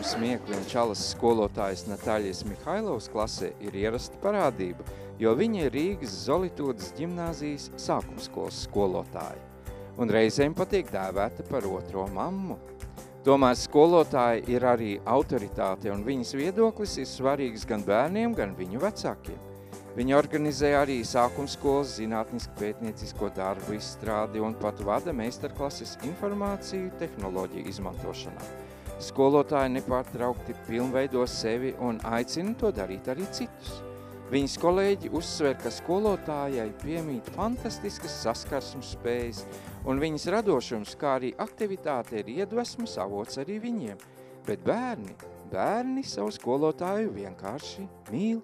smiekli un čalas skolotājas Natāļas Mihailovas klasē ir ierasta parādība, jo viņa ir Rīgas Zolitūdas ģimnāzijas sākumskolas skolotāja un reizēm patiek dēvēta par otro mammu. Tomēr skolotāja ir arī autoritāte un viņas viedoklis ir svarīgs gan bērniem, gan viņu vecākiem. Viņa organizē arī sākumskolas zinātnisku pētniecisko darbu izstrādi un pat vada meistarklases informāciju tehnoloģiju izmantošanā. Skolotāji nepārtraukti pilnveido sevi un aicina to darīt arī citus. Viņas kolēģi uzsver, ka skolotājai piemīt fantastiskas saskarsmes spējas un viņas radošums, kā arī aktivitāte ir iedvesmas avots arī viņiem. Bet bērni savu skolotāju vienkārši mīl.